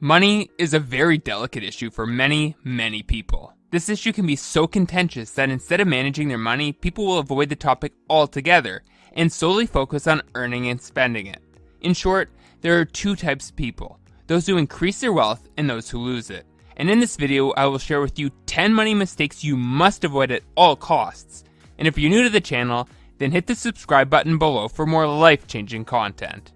Money is a very delicate issue for many, many people. This issue can be so contentious that instead of managing their money, people will avoid the topic altogether and solely focus on earning and spending it. In short, there are two types of people: those who increase their wealth and those who lose it. And in this video, I will share with you 10 money mistakes you must avoid at all costs. And if you're new to the channel, then hit the subscribe button below for more life-changing content.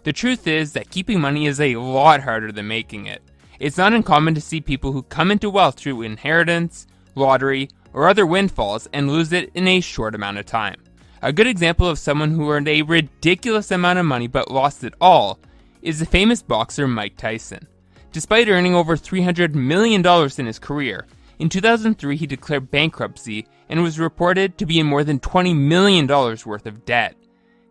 The truth is that keeping money is a lot harder than making it. It's not uncommon to see people who come into wealth through inheritance, lottery, or other windfalls and lose it in a short amount of time. A good example of someone who earned a ridiculous amount of money but lost it all is the famous boxer Mike Tyson. Despite earning over $300 million in his career, in 2003 he declared bankruptcy and was reported to be in more than $20 million worth of debt.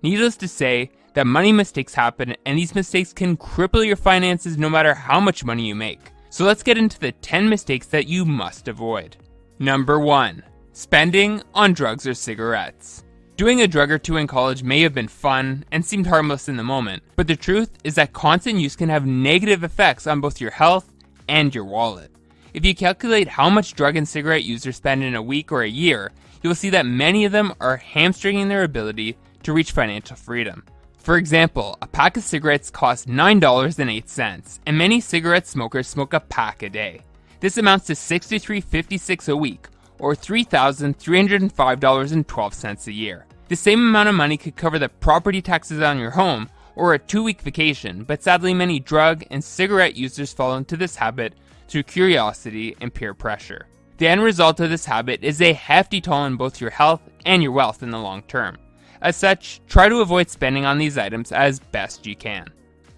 Needless to say, that money mistakes happen, and these mistakes can cripple your finances no matter how much money you make. So let's get into the 10 mistakes that you must avoid. Number 1. Spending on drugs or cigarettes. Doing a drug or two in college may have been fun and seemed harmless in the moment, but the truth is that constant use can have negative effects on both your health and your wallet. If you calculate how much drug and cigarette users spend in a week or a year, you'll see that many of them are hamstringing their ability to reach financial freedom. For example, a pack of cigarettes costs $9.08, and many cigarette smokers smoke a pack a day. This amounts to $63.56 a week, or $3,305.12 a year. The same amount of money could cover the property taxes on your home, or a 2-week vacation, but sadly many drug and cigarette users fall into this habit through curiosity and peer pressure. The end result of this habit is a hefty toll on both your health and your wealth in the long term. As such, try to avoid spending on these items as best you can.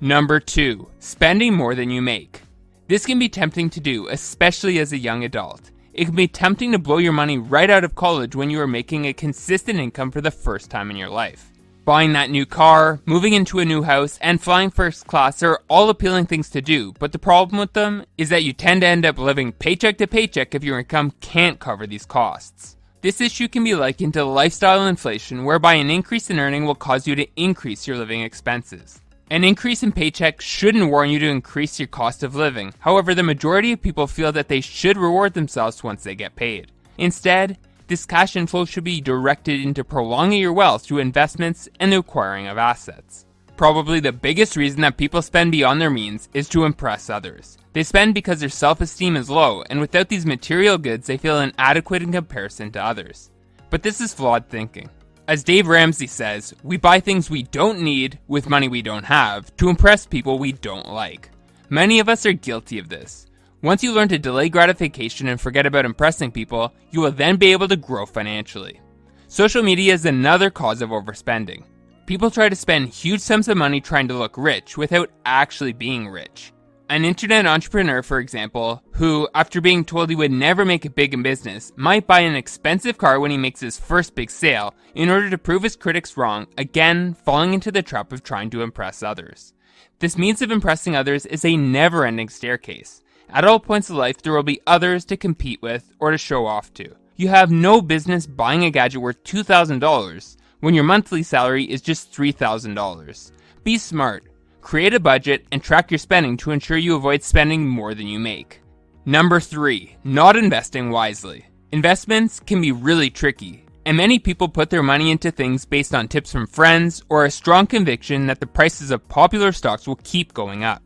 Number 2. Spending more than you make. This can be tempting to do, especially as a young adult. It can be tempting to blow your money right out of college when you are making a consistent income for the first time in your life. Buying that new car, moving into a new house, and flying first class are all appealing things to do, but the problem with them is that you tend to end up living paycheck to paycheck if your income can't cover these costs. This issue can be likened to lifestyle inflation, whereby an increase in earning will cause you to increase your living expenses. An increase in paycheck shouldn't warn you to increase your cost of living. However, the majority of people feel that they should reward themselves once they get paid. Instead, this cash inflow should be directed into prolonging your wealth through investments and the acquiring of assets. Probably the biggest reason that people spend beyond their means is to impress others. They spend because their self-esteem is low, and without these material goods, they feel inadequate in comparison to others. But this is flawed thinking. As Dave Ramsey says, we buy things we don't need with money we don't have to impress people we don't like. Many of us are guilty of this. Once you learn to delay gratification and forget about impressing people, you will then be able to grow financially. Social media is another cause of overspending. People try to spend huge sums of money trying to look rich without actually being rich. An internet entrepreneur, for example, who, after being told he would never make it big in business, might buy an expensive car when he makes his first big sale in order to prove his critics wrong, again falling into the trap of trying to impress others. This means of impressing others is a never-ending staircase. At all points of life, there will be others to compete with or to show off to. You have no business buying a gadget worth $2,000 when your monthly salary is just $3,000. Be smart. Create a budget and track your spending to ensure you avoid spending more than you make. Number 3. Not investing wisely. Investments can be really tricky, and many people put their money into things based on tips from friends or a strong conviction that the prices of popular stocks will keep going up.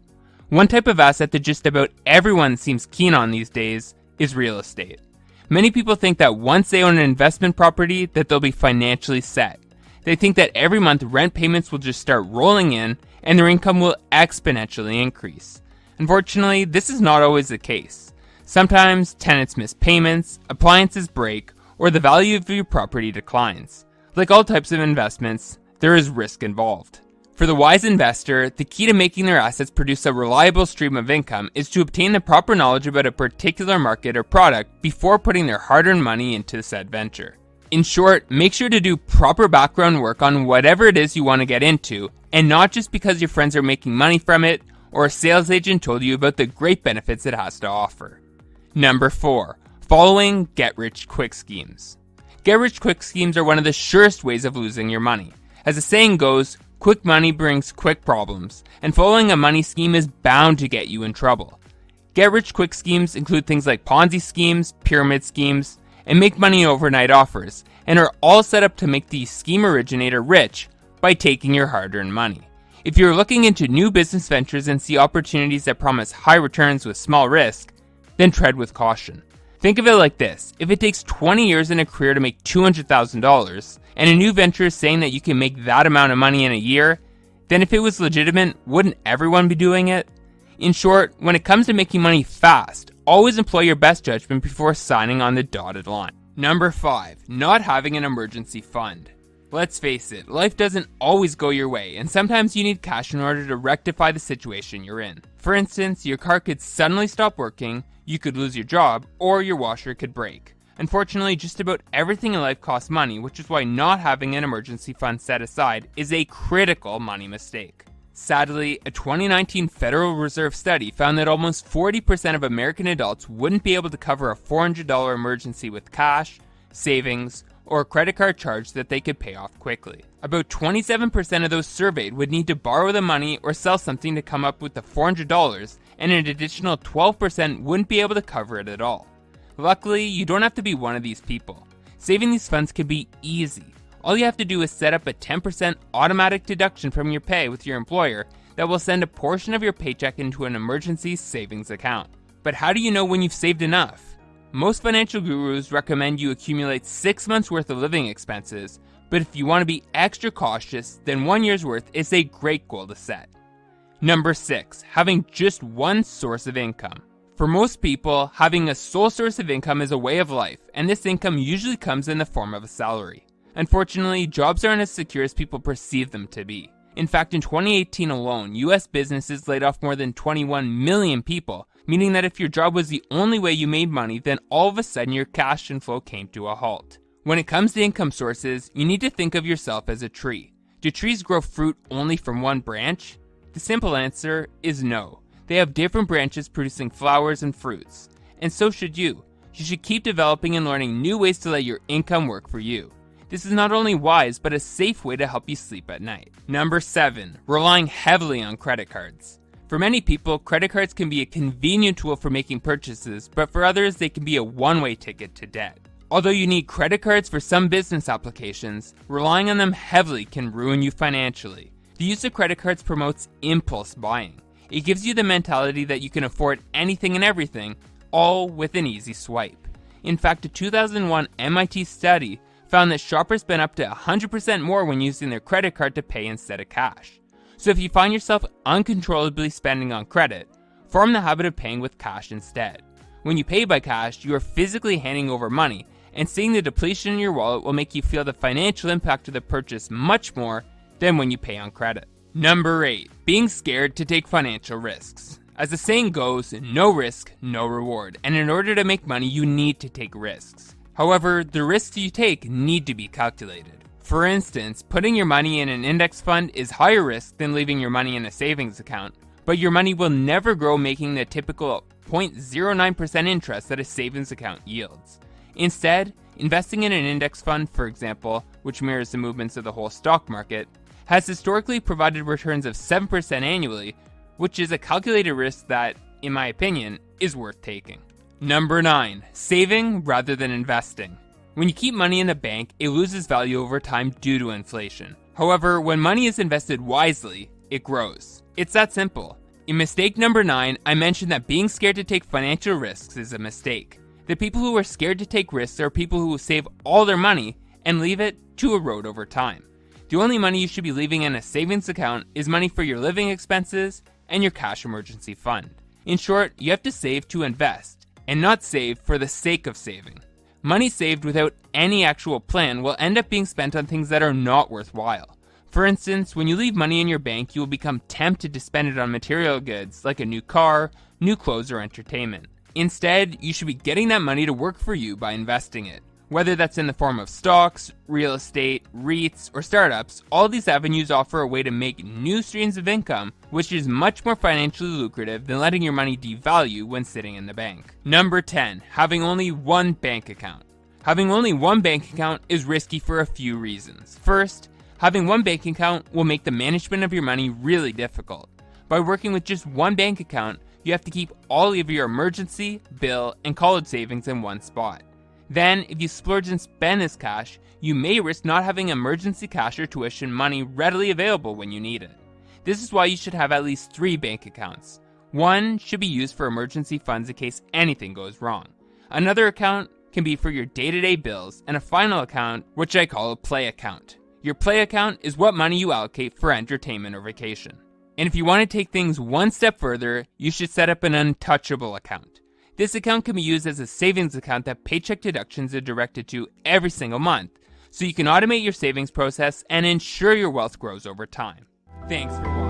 One type of asset that just about everyone seems keen on these days is real estate. Many people think that once they own an investment property that they'll be financially set. They think that every month rent payments will just start rolling in and their income will exponentially increase. Unfortunately, this is not always the case. Sometimes tenants miss payments, appliances break, or the value of your property declines. Like all types of investments, there is risk involved. For the wise investor, the key to making their assets produce a reliable stream of income is to obtain the proper knowledge about a particular market or product before putting their hard-earned money into said venture. In short, make sure to do proper background work on whatever it is you want to get into, and not just because your friends are making money from it or a sales agent told you about the great benefits it has to offer. Number 4. Following get-rich-quick schemes. Get-rich-quick schemes are one of the surest ways of losing your money. As the saying goes, Quick money brings quick problems, and following a money scheme is bound to get you in trouble. Get-rich-quick schemes include things like Ponzi schemes, pyramid schemes, and make-money overnight offers, and are all set up to make the scheme originator rich by taking your hard-earned money. If you're looking into new business ventures and see opportunities that promise high returns with small risk, then tread with caution. Think of it like this: if it takes 20 years in a career to make $200,000, and a new venture is saying that you can make that amount of money in a year, then if it was legitimate, wouldn't everyone be doing it? In short, when it comes to making money fast, always employ your best judgment before signing on the dotted line. Number 5, not having an emergency fund. Let's face it, life doesn't always go your way, and sometimes you need cash in order to rectify the situation you're in. For instance, your car could suddenly stop working, you could lose your job, or your washer could break. Unfortunately, just about everything in life costs money, which is why not having an emergency fund set aside is a critical money mistake. Sadly, a 2019 Federal Reserve study found that almost 40% of American adults wouldn't be able to cover a $400 emergency with cash, savings, or a credit card charge that they could pay off quickly. About 27% of those surveyed would need to borrow the money or sell something to come up with the $400, and an additional 12% wouldn't be able to cover it at all. Luckily, you don't have to be one of these people. Saving these funds can be easy. All you have to do is set up a 10% automatic deduction from your pay with your employer that will send a portion of your paycheck into an emergency savings account. But how do you know when you've saved enough? Most financial gurus recommend you accumulate 6 months worth of living expenses, but if you want to be extra cautious, then 1 year's worth is a great goal to set. Number 6, having just one source of income. For most people, having a sole source of income is a way of life, and this income usually comes in the form of a salary. Unfortunately, jobs aren't as secure as people perceive them to be. In fact, in 2018 alone, US businesses laid off more than 21 million people, meaning that if your job was the only way you made money, then all of a sudden your cash inflow came to a halt. When it comes to income sources, you need to think of yourself as a tree. Do trees grow fruit only from one branch? The simple answer is no. They have different branches producing flowers and fruits. And so should you. You should keep developing and learning new ways to let your income work for you. This is not only wise, but a safe way to help you sleep at night. Number 7, relying heavily on credit cards. For many people, credit cards can be a convenient tool for making purchases, but for others, they can be a one-way ticket to debt. Although you need credit cards for some business applications, relying on them heavily can ruin you financially. The use of credit cards promotes impulse buying. It gives you the mentality that you can afford anything and everything, all with an easy swipe. In fact, a 2001 MIT study found that shoppers spend up to 100% more when using their credit card to pay instead of cash. So if you find yourself uncontrollably spending on credit, form the habit of paying with cash instead. When you pay by cash, you are physically handing over money, and seeing the depletion in your wallet will make you feel the financial impact of the purchase much more than when you pay on credit. Number 8, being scared to take financial risks. As the saying goes, no risk, no reward, and in order to make money, you need to take risks. However, the risks you take need to be calculated. For instance, putting your money in an index fund is higher risk than leaving your money in a savings account, but your money will never grow making the typical 0.09% interest that a savings account yields. Instead, investing in an index fund, for example, which mirrors the movements of the whole stock market, has historically provided returns of 7% annually, which is a calculated risk that, in my opinion, is worth taking. Number 9, saving rather than investing. When you keep money in the bank, it loses value over time due to inflation. However, when money is invested wisely, it grows. It's that simple. In mistake number 9, I mentioned that being scared to take financial risks is a mistake. The people who are scared to take risks are people who save all their money and leave it to erode over time. The only money you should be leaving in a savings account is money for your living expenses and your cash emergency fund. In short, you have to save to invest, and not save for the sake of saving. Money saved without any actual plan will end up being spent on things that are not worthwhile. For instance, when you leave money in your bank, you will become tempted to spend it on material goods like a new car, new clothes, or entertainment. Instead, you should be getting that money to work for you by investing it. Whether that's in the form of stocks, real estate, REITs, or startups, all these avenues offer a way to make new streams of income, which is much more financially lucrative than letting your money devalue when sitting in the bank. Number 10, having only one bank account. Having only one bank account is risky for a few reasons. First, Having one bank account will make the management of your money really difficult. By working with just one bank account, you have to keep all of your emergency, bill, and college savings in one spot. Then, if you splurge and spend this cash, you may risk not having emergency cash or tuition money readily available when you need it. This is why you should have at least 3 bank accounts. One should be used for emergency funds in case anything goes wrong. Another account can be for your day-to-day bills, and a final account, which I call a play account. Your play account is what money you allocate for entertainment or vacation. And if you want to take things one step further, you should set up an untouchable account. This account can be used as a savings account that paycheck deductions are directed to every single month, so you can automate your savings process and ensure your wealth grows over time. Thanks for watching.